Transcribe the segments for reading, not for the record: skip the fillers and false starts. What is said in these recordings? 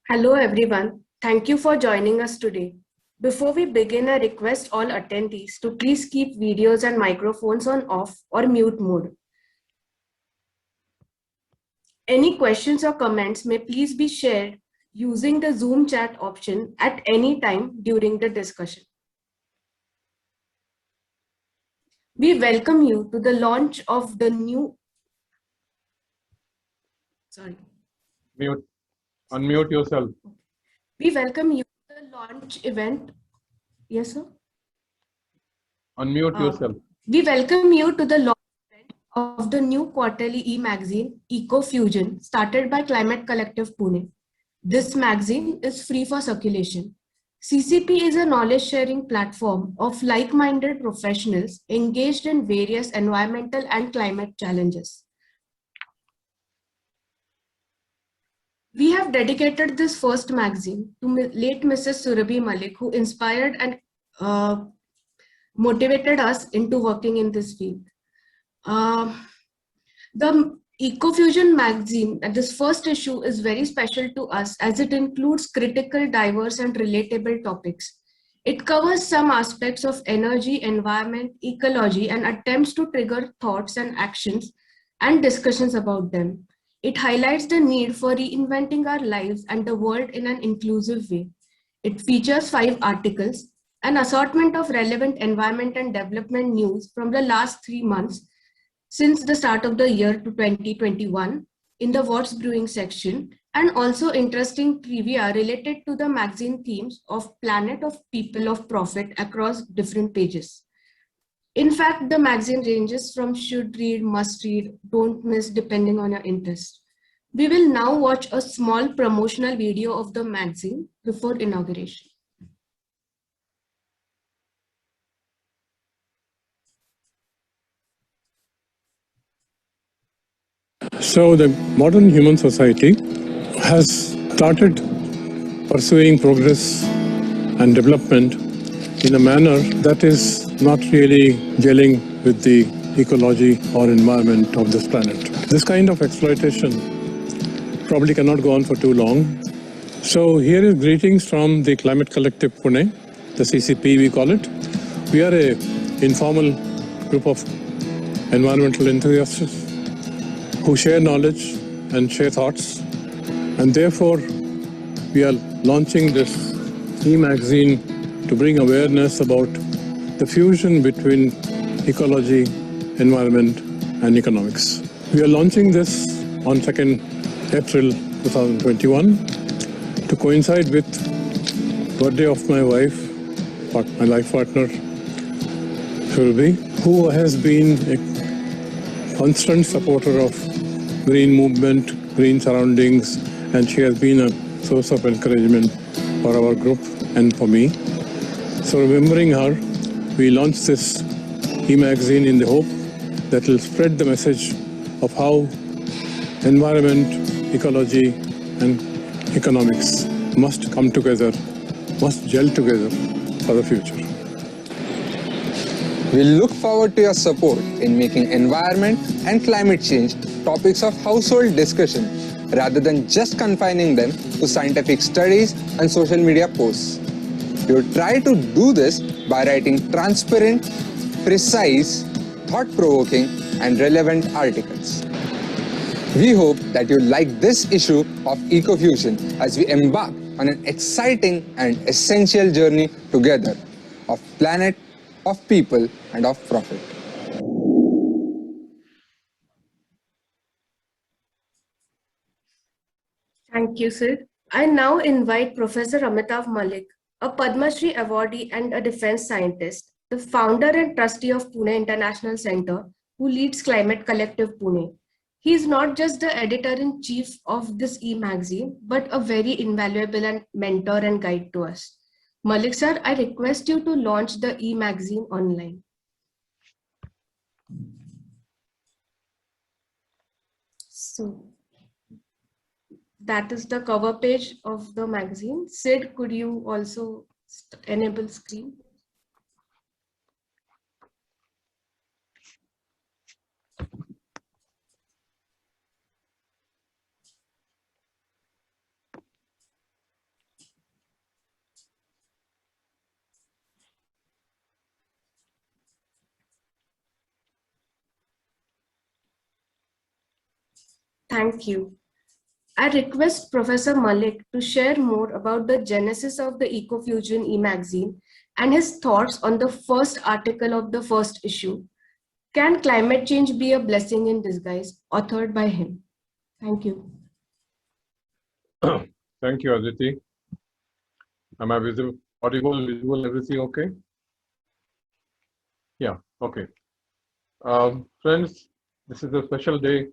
Hello everyone. Thank you for joining us today. Before we begin, I request all attendees to please keep videos and microphones on off or mute mode. Any questions or comments may please be shared using the Zoom chat option at any time during the discussion. We welcome you to the launch of the new. Mute. Unmute yourself. We welcome you to the launch event. Yes, sir. Unmute yourself. We welcome you to the launch event of the new quarterly e-magazine, Eco-Fusion, started by Climate Collective Pune. This magazine is free for circulation. CCP is a knowledge-sharing platform of like-minded professionals engaged in various environmental and climate challenges. We have dedicated this first magazine to late Mrs. Surabhi Malik, who inspired and motivated us into working in this field. The Ecofusion magazine, this first issue, is very special to us as it includes critical, diverse, and relatable topics. It covers some aspects of energy, environment, ecology, and attempts to trigger thoughts and actions and discussions about them. It highlights the need for reinventing our lives and the world in an inclusive way. It features 5 articles, an assortment of relevant environment and development news from the last 3 months since the start of the year to 2021 in the What's Brewing section, and also interesting trivia related to the magazine themes of Planet, of People, of Profit across different pages. In fact, the magazine ranges from should read, must read, don't miss depending on your interest. We will now watch a small promotional video of the magazine before inauguration. So the modern human society has started pursuing progress and development in a manner that is not really gelling with the ecology or environment of this planet. This kind of exploitation probably cannot go on for too long. So here is greetings from the Climate Collective Pune, the CCP we call it. We are an informal group of environmental enthusiasts who share knowledge and share thoughts, and therefore we are launching this e-magazine to bring awareness about the fusion between ecology, environment and economics. We are launching this on 2nd April 2021 to coincide with birthday of my wife, my life partner, Surabhi, who has been a constant supporter of green movement, green surroundings, and she has been a source of encouragement for our group and for me. So remembering her, we launched this e-magazine in the hope that will spread the message of how environment, ecology, and economics must come together, must gel together for the future. We look forward to your support in making environment and climate change topics of household discussion rather than just confining them to scientific studies and social media posts. We will try to do this by writing transparent, precise, thought-provoking and relevant articles. We hope that you like this issue of Ecofusion as we embark on an exciting and essential journey together of planet, of people and of profit. Thank you, Sid. I now invite Professor Amitav Malik, a Padma Shri awardee and a defense scientist, the founder and trustee of Pune International Center, who leads Climate Collective Pune. He is not just the editor-in-chief of this e-magazine, but a very invaluable and mentor and guide to us. Malik sir, I request you to launch the e-magazine online. So that is the cover page of the magazine. Sid, could you also enable screen? Thank you. I request Professor Malik to share more about the genesis of the Ecofusion e-magazine and his thoughts on the first article of the first issue. Can climate change be a blessing in disguise? Authored by him. Thank you. Thank you, Aditi. Am I visible, audible, visual, everything okay? Yeah, okay. Friends, this is a special day.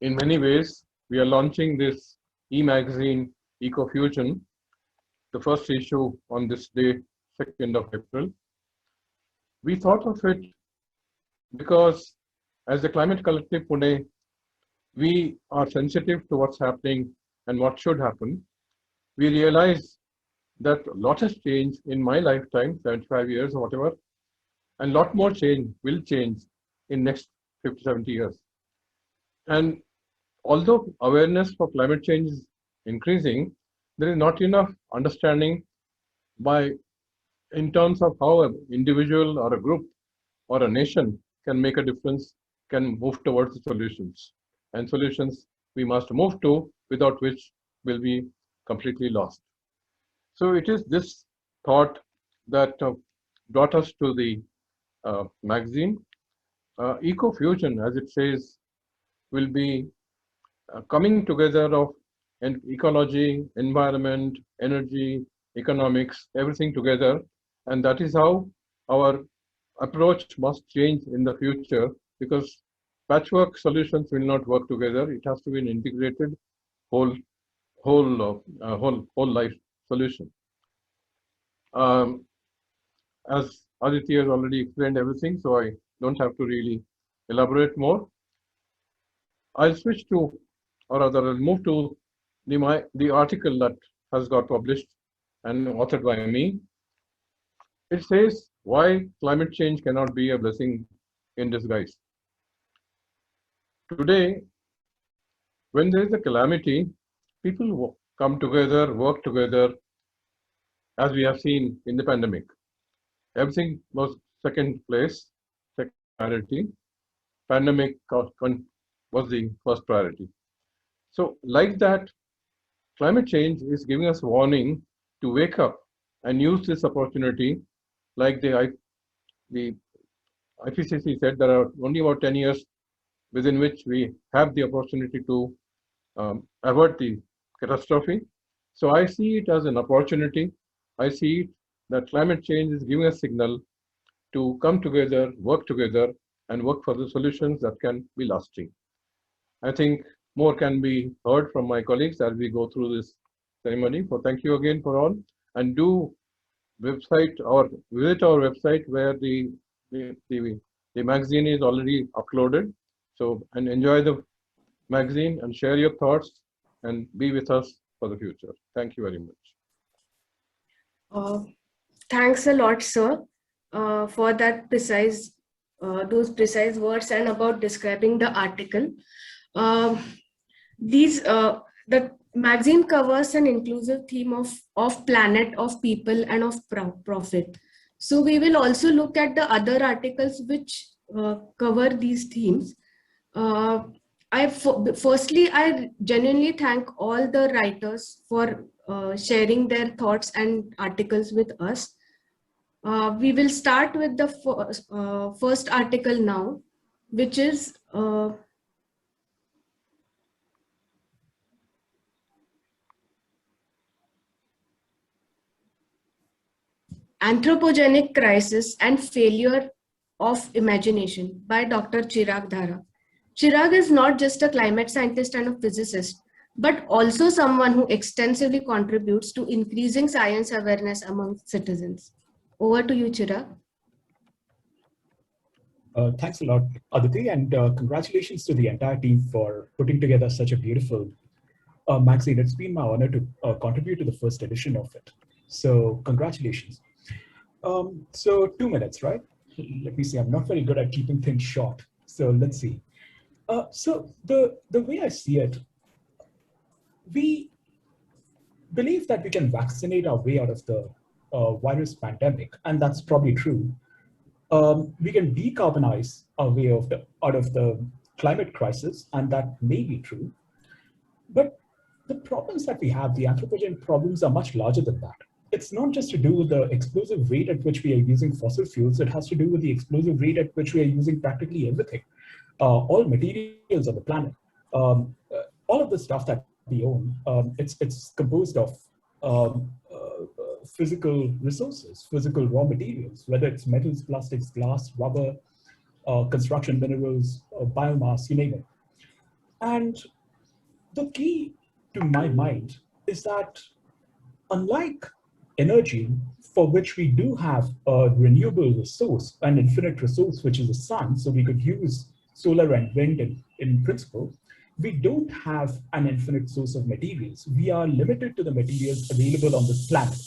In many ways, we are launching this e-magazine, Ecofusion, the first issue on this day, 2nd of April. We thought of it because as the Climate Collective Pune, we are sensitive to what's happening and what should happen. We realize that a lot has changed in my lifetime, 75 years or whatever, and a lot more change will change in next 50, 70 years. And although awareness for climate change is increasing, there is not enough understanding in terms of how an individual or a group or a nation can make a difference, can move towards the solutions. And solutions we must move to, without which will be completely lost. So it is this thought that brought us to the magazine. Ecofusion, as it says, will be coming together of ecology, environment, energy, economics, everything together. And that is how our approach must change in the future, because patchwork solutions will not work together. It has to be an integrated whole life solution. As Aditi has already explained everything, so I don't have to really elaborate more. I'll switch to, or rather I'll move to the article that has got published and authored by me. It says why climate change cannot be a blessing in disguise. Today, when there is a calamity, people come together, work together, as we have seen in the pandemic. Everything was second priority. Pandemic was the first priority. So like that, climate change is giving us warning to wake up and use this opportunity. Like the IPCC said, there are only about 10 years within which we have the opportunity to avert the catastrophe. So I see it as an opportunity. I see it that climate change is giving a signal to come together, and work for the solutions that can be lasting. I think more can be heard from my colleagues as we go through this ceremony. So thank you again for all, and do visit our website where the magazine is already uploaded. So, and enjoy the magazine and share your thoughts and be with us for the future. Thank you very much. Thanks a lot, sir, for that those precise words and about describing the article. The magazine covers an inclusive theme of planet, of people, and of profit. So we will also look at the other articles which cover these themes. Firstly, I genuinely thank all the writers for sharing their thoughts and articles with us. We will start with the first article now, which is Anthropogenic Crisis and Failure of Imagination by Dr. Chirag Dhara. Chirag is not just a climate scientist and a physicist, but also someone who extensively contributes to increasing science awareness among citizens. Over to you, Chirag. Thanks a lot, Aditi, and congratulations to the entire team for putting together such a beautiful magazine. It's been my honor to contribute to the first edition of it. So congratulations. So 2 minutes, right? Let me see, I'm not very good at keeping things short. So let's see. So the way I see it, we believe that we can vaccinate our way out of the virus pandemic, and that's probably true. We can decarbonize our way out of the climate crisis, and that may be true. But the problems that we have, the anthropogenic problems, are much larger than that. It's not just to do with the explosive rate at which we are using fossil fuels. It has to do with the explosive rate at which we are using practically everything, all materials on the planet. All of the stuff that we own, it's composed of physical resources, physical raw materials, whether it's metals, plastics, glass, rubber, construction minerals, biomass, you name it. And the key to my mind is that unlike energy, for which we do have a renewable resource, an infinite resource, which is the sun, so we could use solar and wind in principle, we don't have an infinite source of materials. We are limited to the materials available on this planet.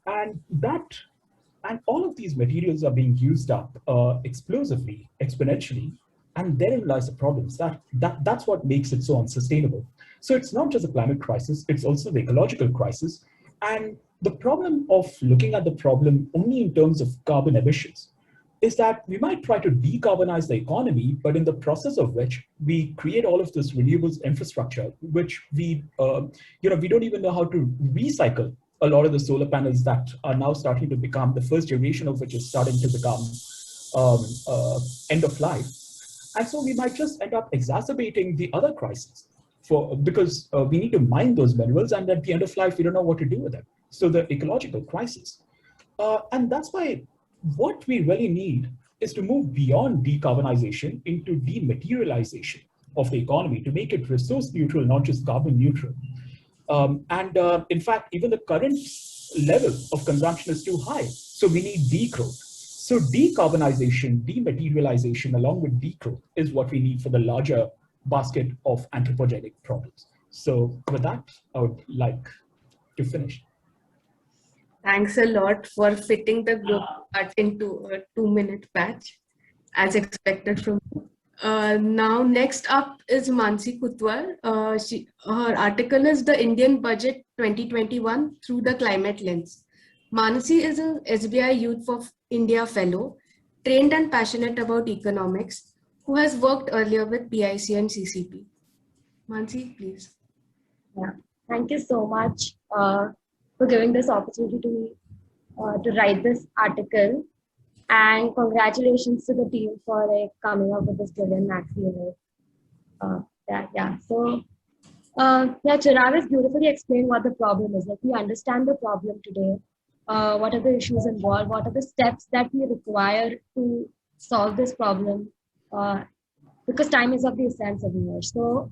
And all of these materials are being used up explosively, exponentially, and therein lies the problems. That's what makes it so unsustainable. So it's not just a climate crisis, it's also the ecological crisis. And the problem of looking at the problem only in terms of carbon emissions is that we might try to decarbonize the economy, but in the process of which we create all of this renewables infrastructure, which we don't even know how to recycle a lot of the solar panels that are now starting to become, the first generation of which is starting to become end of life. And so we might just end up exacerbating the other crisis because we need to mine those minerals, and at the end of life, we don't know what to do with them. So the ecological crisis. And that's why what we really need is to move beyond decarbonization into dematerialization of the economy to make it resource neutral, not just carbon neutral. In fact, even the current level of consumption is too high. So we need degrowth. So decarbonization, dematerialization, along with degrowth is what we need for the larger basket of anthropogenic problems. So with that, I would like to finish. Thanks a lot for fitting the group into a 2-minute patch, as expected from you. Now, next up is Mansi Kutwal. Her article is The Indian Budget 2021 Through the Climate Lens. Mansi is an SBI Youth for India Fellow, trained and passionate about economics, who has worked earlier with PIC and CCP. Mansi, please. Yeah, thank you so much for giving this opportunity to me to write this article, and congratulations to the team for coming up with this brilliant maxi. Chirag has beautifully explained what the problem is. Like, we understand the problem today. What are the issues involved? What are the steps that we require to solve this problem? Because time is of the essence everywhere. So,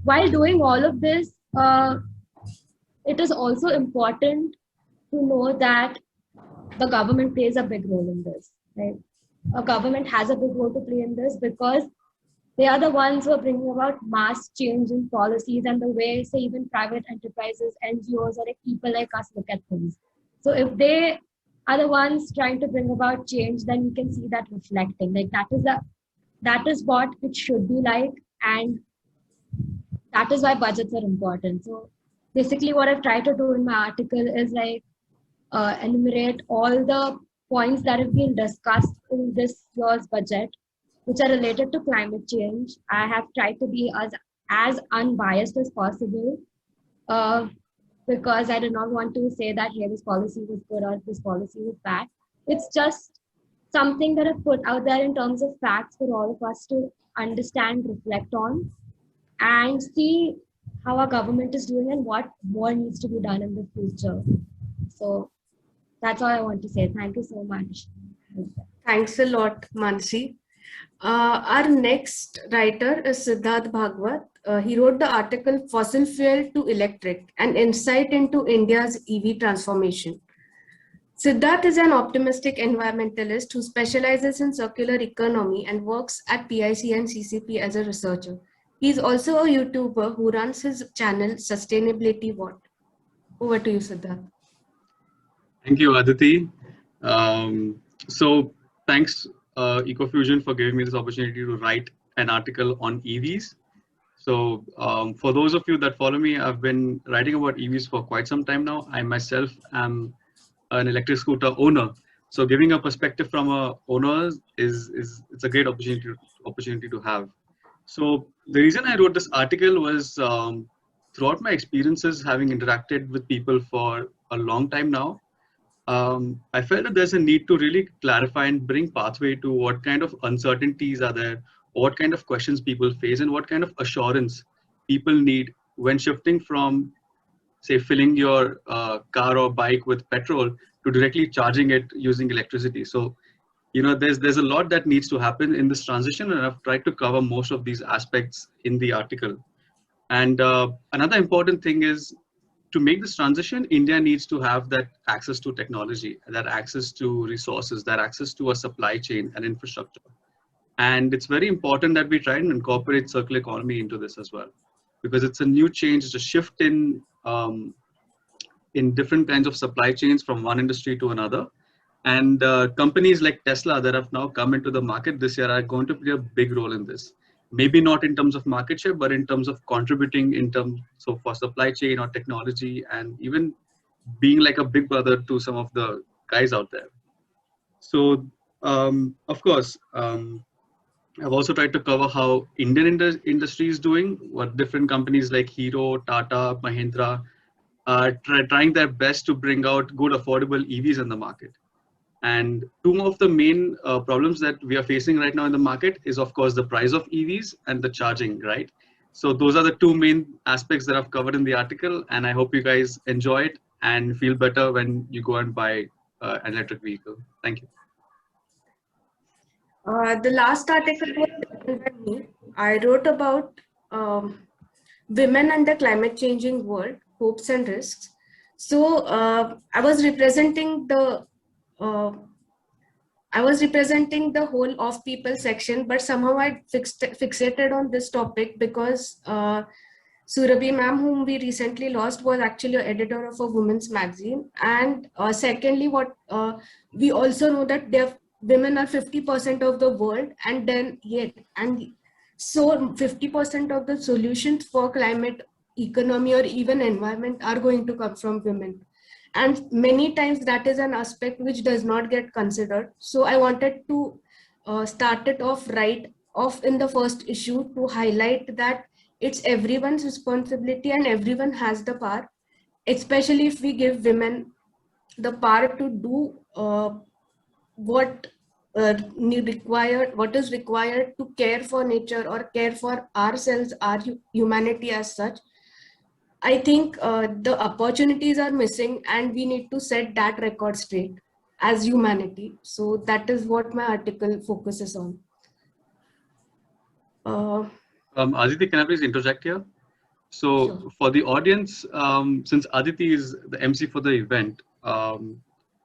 while doing all of this, it is also important to know that the government plays a big role in this. Right? A government has a big role to play in this because they are the ones who are bringing about mass change in policies and the way, say, even private enterprises, NGOs, or people like us look at things. So if they are the ones trying to bring about change, then we can see that reflecting. Like, that is what it should be like, and that is why budgets are important. So basically what I've tried to do in my article is enumerate all the points that have been discussed in this year's budget, which are related to climate change. I have tried to be as unbiased as possible because I did not want to say that, hey, this policy was good or this policy was bad. It's just something that I've put out there in terms of facts for all of us to understand, reflect on, and see how our government is doing and what more needs to be done in the future. So that's all I want to say. Thank you so much. Thanks a lot, Mansi. Our next writer is Siddharth Bhagwat. He wrote the article Fossil Fuel to Electric, an insight into India's EV transformation. Siddharth is an optimistic environmentalist who specializes in circular economy and works at PIC and CCP as a researcher. He is also a YouTuber who runs his channel Sustainability What. Over to you, Siddharth. Thank you, Aditi. So thanks, EcoFusion, for giving me this opportunity to write an article on EVs. So for those of you that follow me, I've been writing about EVs for quite some time now. I myself am an electric scooter owner. So giving a perspective from a owner is it's a great opportunity to have. So the reason I wrote this article was throughout my experiences having interacted with people for a long time now, I felt that there's a need to really clarify and bring pathway to what kind of uncertainties are there, what kind of questions people face, and what kind of assurance people need when shifting from, say, filling your car or bike with petrol to directly charging it using electricity. So, there's a lot that needs to happen in this transition, and I've tried to cover most of these aspects in the article. And another important thing is, to make this transition, India needs to have that access to technology, that access to resources, that access to a supply chain and infrastructure. And it's very important that we try and incorporate circular economy into this as well, because it's a new change, it's a shift in different kinds of supply chains from one industry to another. And companies like Tesla that have now come into the market this year are going to play a big role in this. Maybe not in terms of market share, but in terms of contributing in terms of for supply chain or technology, and even being like a big brother to some of the guys out there. So, of course, I've also tried to cover how Indian industry is doing, what different companies like Hero, Tata, Mahindra are trying their best to bring out good, affordable EVs in the market. And two of the main problems that we are facing right now in the market is, of course, the price of EVs and the charging, right? So those are the two main aspects that I've covered in the article, and I hope you guys enjoy it and feel better when you go and buy an electric vehicle. Thank you. The last article was written by me. I wrote about women and the climate changing world, hopes and risks. So I was representing the whole of people section, but somehow I fixated on this topic because Surabhi ma'am, whom we recently lost, was actually an editor of a women's magazine. And secondly, what we also know that women are 50% of the world, and so 50% of the solutions for climate, economy, or even environment are going to come from women. And many times that is an aspect which does not get considered. So I wanted to start it off right off in the first issue to highlight that it's everyone's responsibility and everyone has the power, especially if we give women the power to do what is required to care for nature or care for ourselves, our humanity as such. I think the opportunities are missing, and we need to set that record straight as humanity. So that is what my article focuses on. Aditi, can I please interject here? So sure. For the audience, since Aditi is the MC for the event,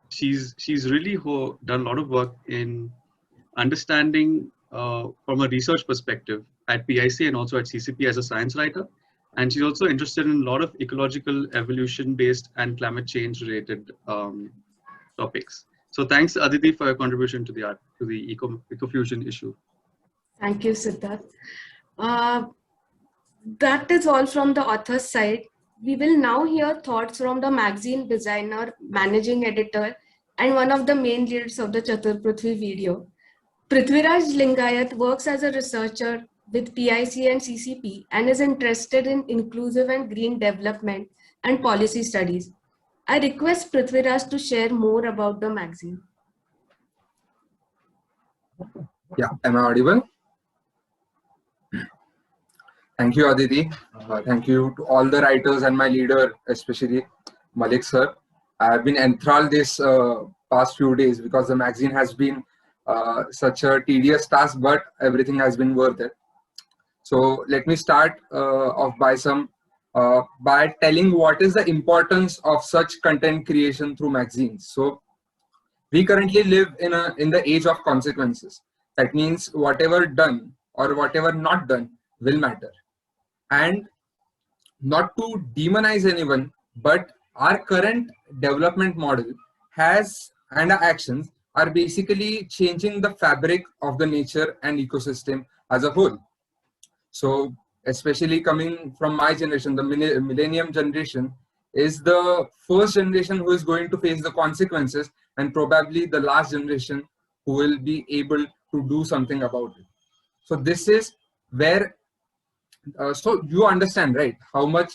she's really done a lot of work in understanding from a research perspective at PIC and also at CCP as a science writer. And she's also interested in a lot of ecological evolution based and climate change related topics. So thanks, Aditi, for your contribution to the ecofusion issue. Thank you, Siddharth. That is all from the author's side. We will now hear thoughts from the magazine designer, managing editor, and one of the main leads of the Chatur Prithvi video. Prithiraj Lingayat works as a researcher with PIC and CCP and is interested in inclusive and green development and policy studies. I request Prithviraj to share more about the magazine. Yeah, am I audible? Thank you, Aditi. Thank you to all the writers and my leader, especially Malik sir. I have been enthralled this past few days because the magazine has been such a tedious task, but everything has been worth it. So let me start off by telling what is the importance of such content creation through magazines. So we currently live in the age of consequences. That means whatever done or whatever not done will matter. And not to demonize anyone, but our current development model and our actions are basically changing the fabric of the nature and ecosystem as a whole. So especially coming from my generation, the millennium generation is the first generation who is going to face the consequences and probably the last generation who will be able to do something about it. So this is where, so you understand, right, how much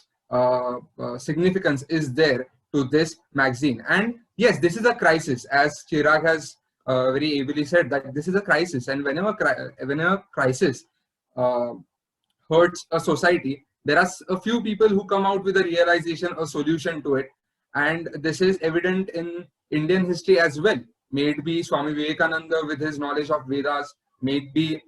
significance is there to this magazine. And yes, this is a crisis, as Chirag has very ably said, that this is a crisis, and whenever crisis hurts a society, there are a few people who come out with a realization, a solution to it. And this is evident in Indian history as well. May it be Swami Vivekananda with his knowledge of Vedas, may it be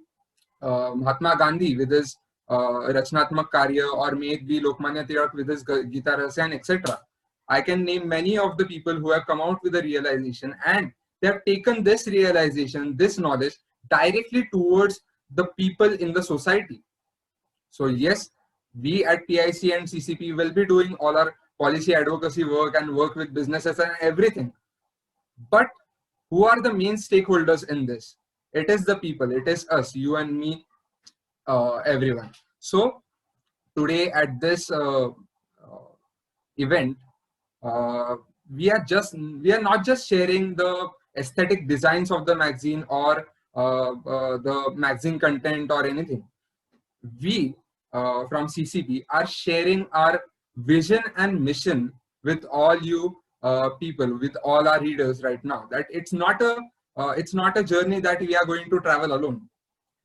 Mahatma Gandhi with his Rachnatmak Karya, or may it be Lokmanya Tilak with his Gita Rasyan, etc. I can name many of the people who have come out with a realization, and they have taken this realization, this knowledge, directly towards the people in the society. So yes, we at PIC and CCP will be doing all our policy advocacy work and work with businesses and everything. But who are the main stakeholders in this? It is the people, it is us, you and me, everyone. So today at this event, we are not just sharing the aesthetic designs of the magazine or the magazine content or anything. We from CCP are sharing our vision and mission with all you people, with all our readers right now. That it's not a journey that we are going to travel alone.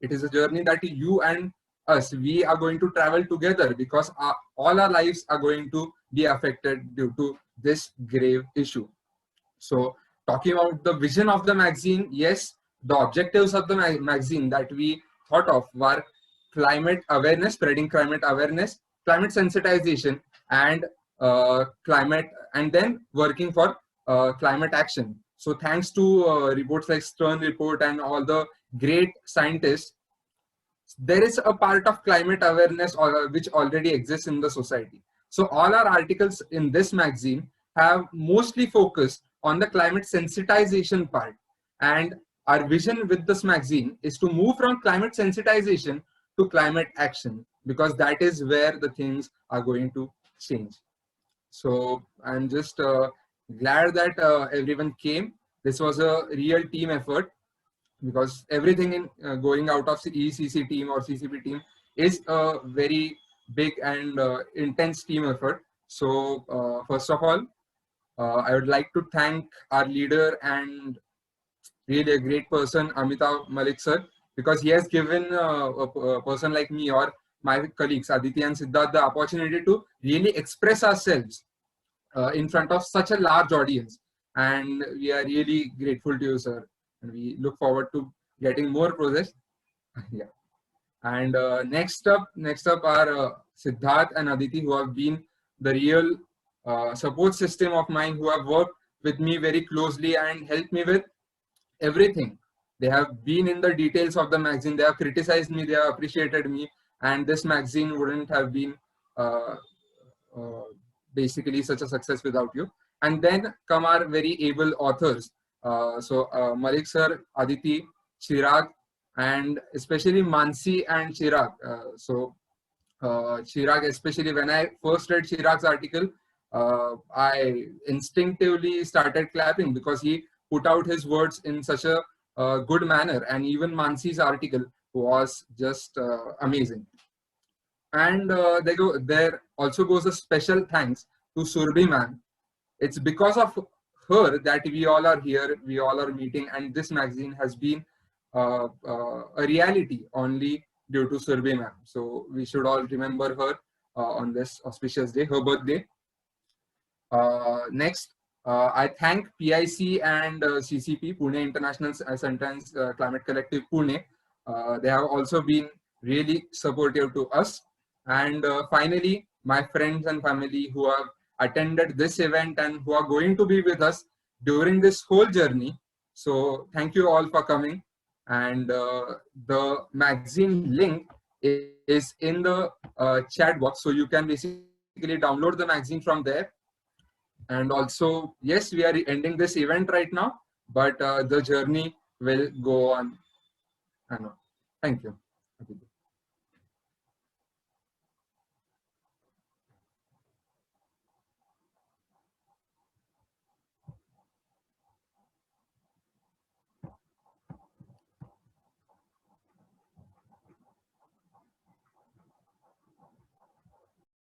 It is a journey that you and us, we are going to travel together, because all our lives are going to be affected due to this grave issue. So talking about the vision of the magazine, yes, the objectives of the magazine that we thought of were climate awareness, spreading climate awareness, climate sensitization, and climate, and then working for climate action. So thanks to reports like Stern Report and all the great scientists, there is a part of climate awareness which already exists in the society. So all our articles in this magazine have mostly focused on the climate sensitization part. And our vision with this magazine is to move from climate sensitization to climate action, because that is where the things are going to change. So I'm just glad that everyone came. This was a real team effort, because everything in going out of ECC team or CCP team is a very big and intense team effort. So first of all, I would like to thank our leader and really a great person, Amitav Malik sir, because he has given a person like me or my colleagues Aditi and Siddharth the opportunity to really express ourselves in front of such a large audience. And we are really grateful to you, sir. And we look forward to getting more projects. Yeah. And next up are Siddharth and Aditi, who have been the real support system of mine, who have worked with me very closely and helped me with everything. They have been in the details of the magazine. They have criticized me. They have appreciated me. And this magazine wouldn't have been basically such a success without you. And then come our very able authors. So Malik sir, Aditi, Chirag, and especially Mansi and Chirag. Chirag, especially when I first read Chirag's article, I instinctively started clapping, because he put out his words in such a good manner. And even Mansi's article was just amazing. And there also goes a special thanks to Surbhi ma'am. It's because of her that we all are here, we all are meeting, and this magazine has been a reality only due to Surbhi ma'am. So we should all remember her on this auspicious day, her birthday. Next, I thank PIC and CCP, Pune International Sentence Climate Collective Pune. They have also been really supportive to us. And finally, my friends and family who have attended this event and who are going to be with us during this whole journey. So thank you all for coming. And the magazine link is in the chat box. So you can basically download the magazine from there. And also, yes, we are ending this event right now, but the journey will go on. Thank you.